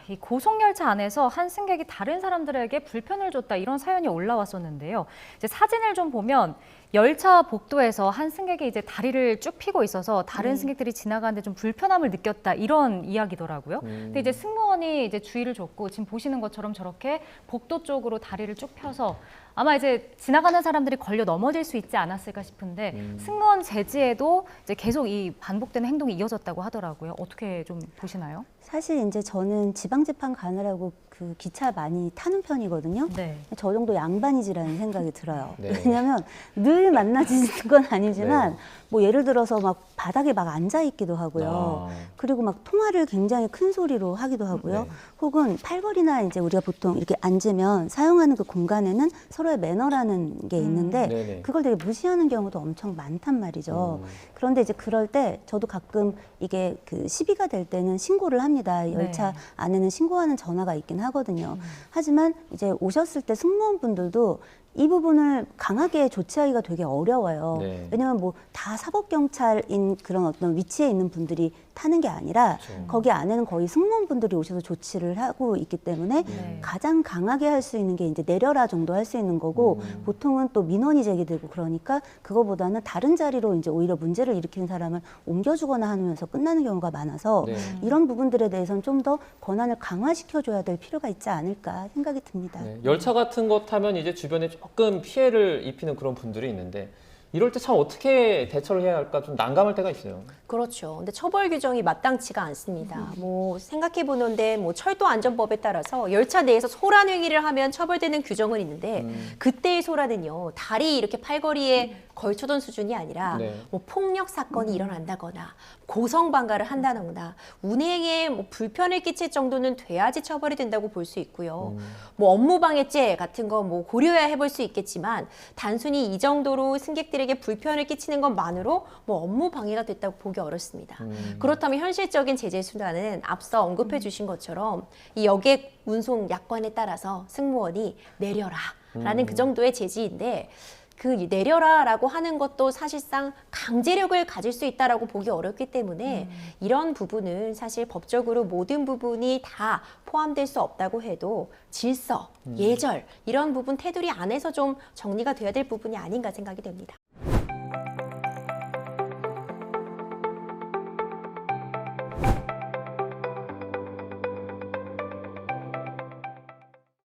이 고속열차 안에서 한 승객이 다른 사람들에게 불편을 줬다 이런 사연이 올라왔었는데요. 이제 사진을 좀 보면 열차 복도에서 한 승객이 이제 다리를 쭉 펴고 있어서 다른 승객들이 지나가는데 좀 불편함을 느꼈다 이런 이야기더라고요. 근데 이제 승무원이 이제 주의를 줬고 지금 보시는 것처럼 저렇게 복도 쪽으로 다리를 쭉 펴서 아마 이제 지나가는 사람들이 걸려 넘어질 수 있지 않았을까 싶은데 승무원 제지에도 이제 계속 이 반복되는 행동이 이어졌다고 하더라고요. 어떻게 좀 보시나요? 사실 이제 저는 지방재판 가느라고 그 기차 많이 타는 편이거든요. 네. 저 정도 양반이지라는 생각이 들어요. 네. 왜냐하면 늘 만나지는 건 아니지만 네. 뭐 예를 들어서 막 바닥에 막 앉아 있기도 하고요. 그리고 막 통화를 굉장히 큰 소리로 하기도 하고요. 네. 혹은 팔걸이나 이제 우리가 보통 이렇게 앉으면 사용하는 그 공간에는 서로의 매너라는 게 있는데 네네. 그걸 되게 무시하는 경우도 엄청 많단 말이죠. 그런데 이제 그럴 때 저도 가끔 이게 그 시비가 될 때는 신고를 합니다. 열차 네. 안에는 신고하는 전화가 있긴 하거든요. 하지만 이제 오셨을 때 승무원분들도 이 부분을 강하게 조치하기가 되게 어려워요. 네. 왜냐하면 뭐 다 사법경찰인 그런 어떤 위치에 있는 분들이 타는 게 아니라 그렇죠. 거기 안에는 거의 승무원분들이 오셔서 조치를 하고 있기 때문에 네. 가장 강하게 할 수 있는 게 이제 내려라 정도 할 수 있는 거고 보통은 또 민원이 제기되고 그러니까 그거보다는 다른 자리로 이제 오히려 문제를 일으키는 사람을 옮겨주거나 하면서 끝나는 경우가 많아서 네. 이런 부분들에 대해서는 좀 더 권한을 강화시켜줘야 될 필요가 있지 않을까 생각이 듭니다. 네. 열차 같은 거 타면 이제 주변에 조금 피해를 입히는 그런 분들이 있는데 이럴 때 참 어떻게 대처를 해야 할까 좀 난감할 때가 있어요. 그렇죠. 근데 처벌 규정이 마땅치가 않습니다. 뭐 생각해 보는데 뭐 철도 안전법에 따라서 열차 내에서 소란 행위를 하면 처벌되는 규정은 있는데 그때의 소란은요 다리 이렇게 팔걸이에 걸쳐둔 수준이 아니라 네. 뭐 폭력 사건이 일어난다거나 고성방가를 한다거나 운행에 뭐 불편을 끼칠 정도는 돼야지 처벌이 된다고 볼 수 있고요. 뭐 업무방해죄 같은 거 뭐 고려해야 해볼 수 있겠지만 단순히 이 정도로 승객들에게 불편을 끼치는 것만으로 뭐 업무 방해가 됐다고 보기 어렵습니다. 그렇다면 현실적인 제재 수단은 앞서 언급해 주신 것처럼 이 여객 운송 약관에 따라서 승무원이 내려라라는 그 정도의 제지인데 그 내려라라고 하는 것도 사실상 강제력을 가질 수 있다라고 보기 어렵기 때문에 이런 부분은 사실 법적으로 모든 부분이 다 포함될 수 없다고 해도 질서, 예절 이런 부분 테두리 안에서 좀 정리가 돼야 될 부분이 아닌가 생각이 됩니다.